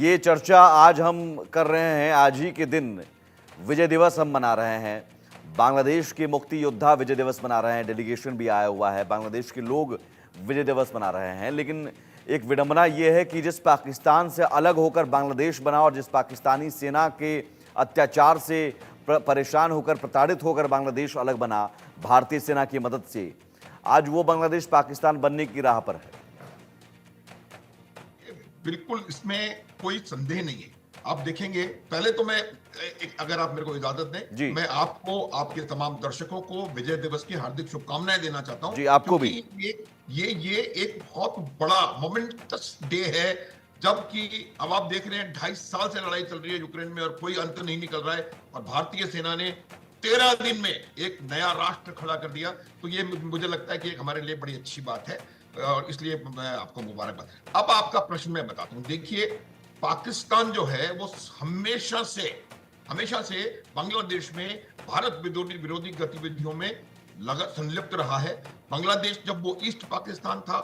ये चर्चा आज हम कर रहे हैं। आज ही के दिन विजय दिवस हम मना रहे हैं। बांग्लादेश के मुक्ति योद्धा विजय दिवस मना रहे हैं। डेलीगेशन भी आया हुआ है, बांग्लादेश के लोग विजय दिवस मना रहे हैं। लेकिन एक विडंबना ये है कि जिस पाकिस्तान से अलग होकर बांग्लादेश बना और जिस पाकिस्तानी सेना के अत्याचार से परेशान होकर, प्रताड़ित होकर बांग्लादेश अलग बना भारतीय सेना की मदद से, आज वो बांग्लादेश पाकिस्तान बनने की राह पर है। बिल्कुल, इसमें कोई संदेह नहीं है। आप देखेंगे, पहले तो मैं अगर आप मेरे को इजाजत दें, मैं आपको, आपके तमाम दर्शकों को विजय दिवस की हार्दिक शुभकामनाएं देना चाहता हूं। जी, आपको भी। ये एक बहुत बड़ा मोमेंटस डे है, जबकि अब आप देख रहे हैं 2.5 साल से लड़ाई चल रही है यूक्रेन में और कोई अंत नहीं निकल रहा है, और भारतीय सेना ने 13 दिन में एक नया राष्ट्र खड़ा कर दिया। तो ये मुझे लगता है कि एक हमारे लिए बड़ी अच्छी बात है, और इसलिए मैं आपको मुबारकबाद। अब आपका प्रश्न मैं बताता हूं। देखिए, पाकिस्तान जो है वो हमेशा से बांग्लादेश में भारत विरोधी गतिविधियों में संलिप्त रहा है। बांग्लादेश जब वो ईस्ट पाकिस्तान था,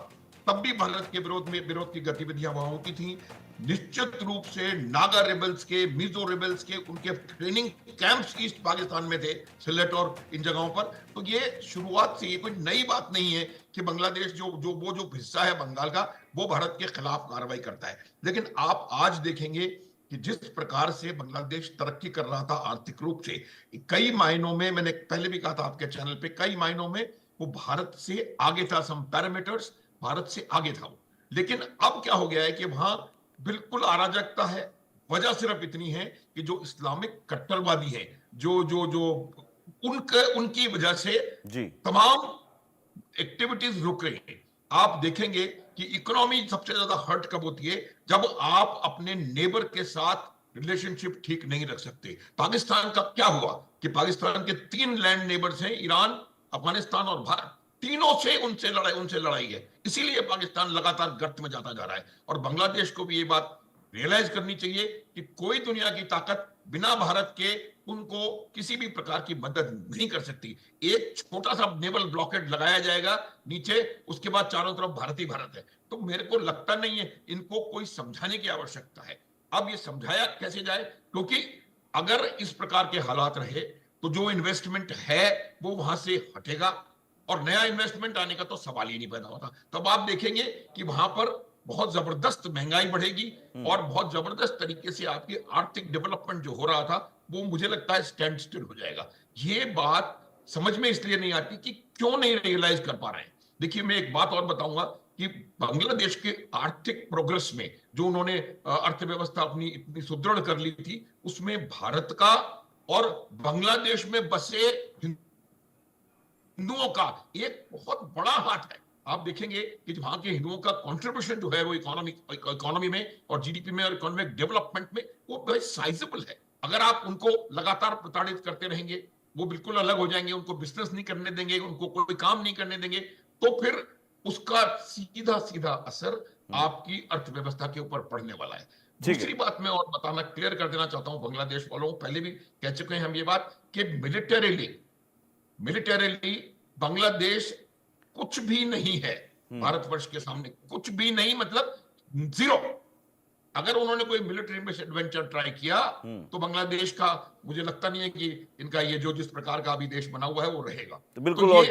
तब भी भारत के विरोध की गतिविधियां वहां होती थी। निश्चित रूप से नागा रेबल्स के, मिजो रेबल्स के, उनके ट्रेनिंग कैंप्स ईस्ट पाकिस्तान में थे, सिलेट और इन जगहों पर। तो ये शुरुआत से, ये कोई नई बात नहीं है कि बांग्लादेश जो हिस्सा है बंगाल का, वो भारत के खिलाफ कार्रवाई करता है। लेकिन आप आज देखेंगे कि जिस प्रकार से बांग्लादेश तरक्की कर रहा था आर्थिक रूप से, कई मायनों में, मैंने पहले भी कहा था आपके चैनल पे, कई मायनों में वो भारत से आगे था। सम पैरामीटर्स भारत से आगे था वो। लेकिन अब क्या हो गया है कि वहां बिल्कुल अराजकता है। वजह सिर्फ इतनी है कि जो इस्लामिक कट्टरवादी है, जो उनकी वजह से तमाम एक्टिविटीज रुक रही है। आप देखेंगे कि इकोनॉमी सबसे ज्यादा हर्ट कब होती है, जब आप अपने नेबर के साथ रिलेशनशिप ठीक नहीं रख सकते। पाकिस्तान का क्या हुआ कि पाकिस्तान के 3 लैंड नेबर्स हैं, ईरान, अफगानिस्तान और भारत। तीनों से उनसे लड़ाई है। इसीलिए पाकिस्तान लगातार गर्त में जाता जा रहा है। और बांग्लादेश को भी ये बात रियलाइज करनी चाहिए कि कोई दुनिया की ताकत बिना भारत के उनको किसी भी प्रकार की मदद नहीं कर सकती। एक छोटा सा नेवल ब्लॉकेड लगाया जाएगा नीचे, उसके बाद चारों तरफ भारत ही भारत है। तो मेरे को लगता नहीं है इनको कोई समझाने की आवश्यकता है। अब ये समझाया कैसे जाए, क्योंकि अगर इस प्रकार के हालात रहे तो जो इन्वेस्टमेंट है वो वहां से हटेगा, और नया इन्वेस्टमेंट आने का तो सवाल ही नहीं पैदा होता। तब आप देखेंगे कि वहां पर बहुत जबरदस्त महंगाई बढ़ेगी, और बहुत जबरदस्त तरीके से आपकी आर्थिक डेवलपमेंट जो हो रहा था वो, मुझे लगता है, स्टैंड स्टिल हो जाएगा। ये बात समझ में इसलिए नहीं आती कि क्यों नहीं रियलाइज कर पा रहे हैं। देखिए, मैं एक बात और बताऊंगा कि बांग्लादेश के आर्थिक प्रोग्रेस में जो उन्होंने अर्थव्यवस्था अपनी इतनी सुदृढ़ कर ली थी, उसमें भारत का और बांग्लादेश में बसे हिंदुओं का एक बहुत बड़ा हाथ है। आप देखेंगे कि वहां के हिंदुओं का कंट्रीब्यूशन जो है वो इकोनॉमी में और जीडीपी में और इकोनॉमिक डेवलपमेंट में वो बहुत साइजेबल है। अगर आप उनको लगातार प्रताड़ित करते रहेंगे, वो बिल्कुल अलग हो जाएंगे, उनको बिजनेस नहीं करने देंगे, उनको कोई काम नहीं करने देंगे, तो फिर उसका सीधा सीधा असर आपकी अर्थव्यवस्था के ऊपर पड़ने वाला है। दूसरी बात मैं और बताना, क्लियर कर देना चाहता हूं बांग्लादेश वालों को, पहले भी कह चुके हैं हम ये बात, कि मिलिटरीली बांग्लादेश कुछ भी नहीं है भारतवर्ष के सामने। कुछ भी नहीं, मतलब जीरो। अगर उन्होंने कोई मिलिट्री एडवेंचर ट्राई किया तो बांग्लादेश का, मुझे लगता नहीं है कि इनका ये जो जिस प्रकार का अभी देश बना हुआ है वो रहेगा। तो बिल्कुल, और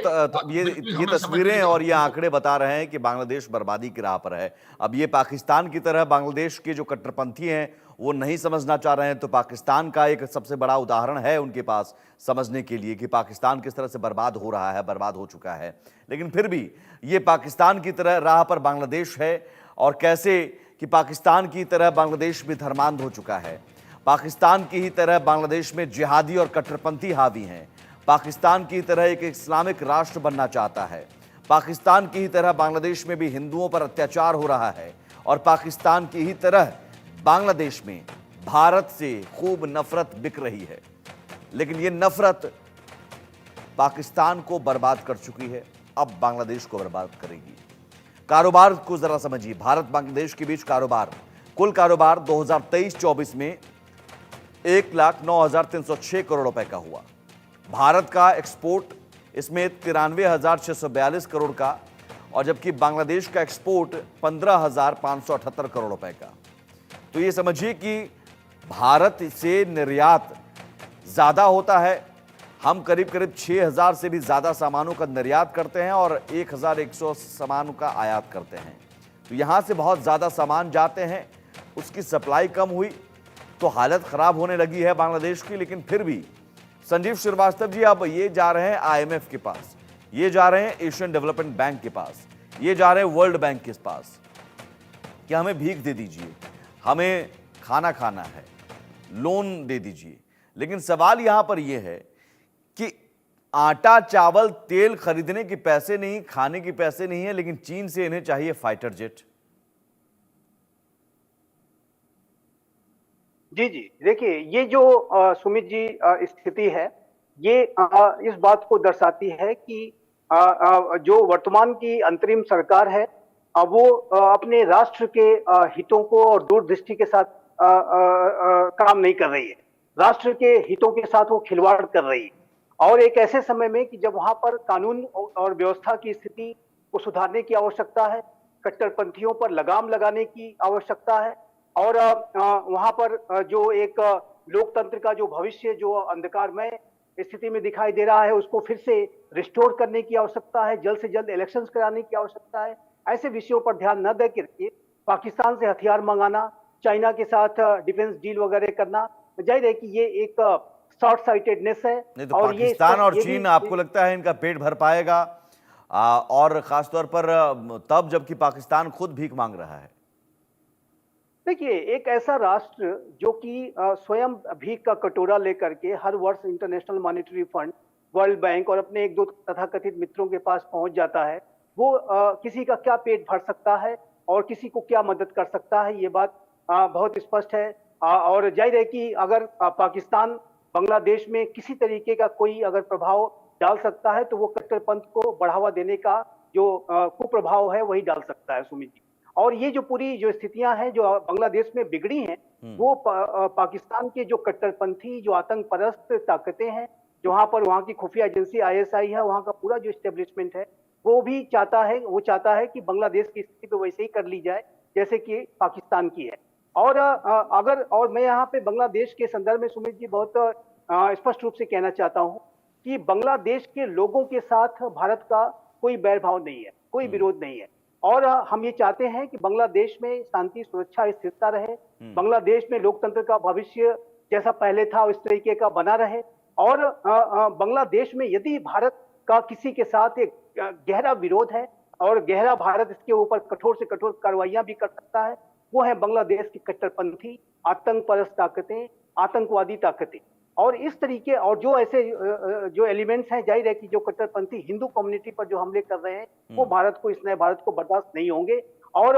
ये तस्वीरें और ये आंकड़े बता रहे हैं कि बांग्लादेश बर्बादी की राह पर है। अब ये पाकिस्तान की तरह बांग्लादेश के जो कट्टरपंथी हैं वो नहीं समझना चाह रहे हैं, तो पाकिस्तान का एक सबसे बड़ा उदाहरण है उनके पास समझने के लिए कि पाकिस्तान किस तरह से बर्बाद हो रहा है, बर्बाद हो चुका है। लेकिन फिर भी ये पाकिस्तान की तरह राह पर बांग्लादेश है, और कैसे कि पाकिस्तान की तरह बांग्लादेश भी धर्मांध हो चुका है। पाकिस्तान की ही तरह बांग्लादेश में जिहादी और कट्टरपंथी हावी हैं। पाकिस्तान की तरह एक इस्लामिक राष्ट्र बनना चाहता है। पाकिस्तान की ही तरह बांग्लादेश में भी हिंदुओं पर अत्याचार हो रहा है, और पाकिस्तान की ही तरह बांग्लादेश में भारत से खूब नफरत बिक रही है। लेकिन यह नफरत पाकिस्तान को बर्बाद कर चुकी है, अब बांग्लादेश को बर्बाद करेगी। कारोबार को जरा समझिए। भारत बांग्लादेश के बीच कारोबार, कुल कारोबार 2023-24 में 1,09,306 करोड़ रुपए का हुआ। भारत का एक्सपोर्ट इसमें 93,642 करोड़ का, और जबकि बांग्लादेश का एक्सपोर्ट 15,578 करोड़ रुपए का। तो ये समझिए कि भारत से निर्यात ज्यादा होता है। हम करीब करीब 6000 से भी ज्यादा सामानों का निर्यात करते हैं और 1100 सामानों का आयात करते हैं। तो यहां से बहुत ज्यादा सामान जाते हैं, उसकी सप्लाई कम हुई तो हालत खराब होने लगी है बांग्लादेश की। लेकिन फिर भी संजीव श्रीवास्तव जी अब ये जा रहे हैं IMF के पास, ये जा रहे हैं एशियन डेवलपमेंट बैंक के पास, ये जा रहे हैं वर्ल्ड बैंक के पास कि हमें भीख दे दीजिए, हमें खाना खाना है, लोन दे दीजिए। लेकिन सवाल यहां पर यह है कि आटा चावल तेल खरीदने के पैसे नहीं, खाने के पैसे नहीं है, लेकिन चीन से इन्हें चाहिए फाइटर जेट। जी जी, देखिए ये जो सुमित जी स्थिति है, ये इस बात को दर्शाती है कि जो वर्तमान की अंतरिम सरकार है, वो अपने राष्ट्र के हितों को और दूरदृष्टि के साथ काम नहीं कर रही है। राष्ट्र के हितों के साथ वो खिलवाड़ कर रही है, और एक ऐसे समय में कि जब वहां पर कानून और व्यवस्था की स्थिति को सुधारने की आवश्यकता है, कट्टरपंथियों पर लगाम लगाने की आवश्यकता है, और वहां पर जो एक लोकतंत्र का जो भविष्य जो अंधकारमय स्थिति में दिखाई दे रहा है, उसको फिर से रिस्टोर करने की आवश्यकता है, जल्द से जल्द इलेक्शंस कराने की आवश्यकता है। ऐसे विषयों पर ध्यान न दे करके पाकिस्तान से हथियार मंगाना, चाइना के साथ डिफेंस डील वगैरह करना, जाहिर है कि ये एक शॉर्ट साइटेडनेस है। नहीं तो और पाकिस्तान और ये चीन आपको लगता है इनका पेट भर पाएगा? और खासतौर पर तब जबकि पाकिस्तान खुद भीख मांग रहा है। देखिए, एक ऐसा राष्ट्र जो कि स्वयं भीख का कटोरा लेकर के हर वर्ष international monetary fund, world bank और अपने एक दो तथाकथित मित्रों के पास पहुंच जाता है, वो किसी का क्या पेट भर सकता है और किसी को क्या मदद कर सकता है, ये बात बहुत स्पष्ट है। और जाहिर है कि अगर पाकिस्तान बांग्लादेश में किसी तरीके का कोई अगर प्रभाव डाल सकता है, तो वो कट्टरपंथ को बढ़ावा देने का जो कुप्रभाव है वही डाल सकता है, सुमित जी। और ये जो पूरी जो स्थितियां हैं जो बांग्लादेश में बिगड़ी हैं, वो पाकिस्तान के जो कट्टरपंथी जो आतंक परस्त ताकतें हैं, जो वहाँ की खुफिया एजेंसी ISI है, वहाँ का पूरा जो एस्टेब्लिशमेंट है, वो चाहता है कि बांग्लादेश की स्थिति तो वैसे ही कर ली जाए जैसे कि पाकिस्तान की है। और मैं यहाँ पे बांग्लादेश के संदर्भ में सुमित जी बहुत स्पष्ट रूप से कहना चाहता हूँ कि बांग्लादेश के लोगों के साथ भारत का कोई बैरभाव नहीं है, कोई विरोध नहीं है। और हम ये चाहते हैं कि बांग्लादेश में शांति, सुरक्षा, स्थिरता रहे, बांग्लादेश में लोकतंत्र का भविष्य जैसा पहले था उस तरीके का बना रहे। और बांग्लादेश में यदि भारत का किसी के साथ एक गहरा विरोध है और गहरा भारत इसके ऊपर कठोर से कठोर कार्रवाइयां भी कर सकता है, वो है बांग्लादेश की कट्टरपंथी आतंक परस्त ताकतें, आतंकवादी ताकतें। और इस तरीके और जो ऐसे जो एलिमेंट्स हैं, जाहिर है कि जो कट्टरपंथी हिंदू कम्युनिटी पर जो हमले कर रहे हैं, वो भारत को, इस नए भारत को बर्दाश्त नहीं होंगे। और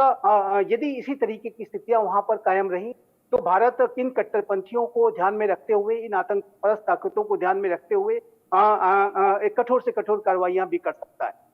यदि इसी तरीके की स्थितियां वहां पर कायम रही, तो भारत इन कट्टरपंथियों को ध्यान में रखते हुए, इन आतंक परस्त ताकतों को ध्यान में रखते हुए एक कठोर से कठोर कार्रवाइयां भी कर सकता है।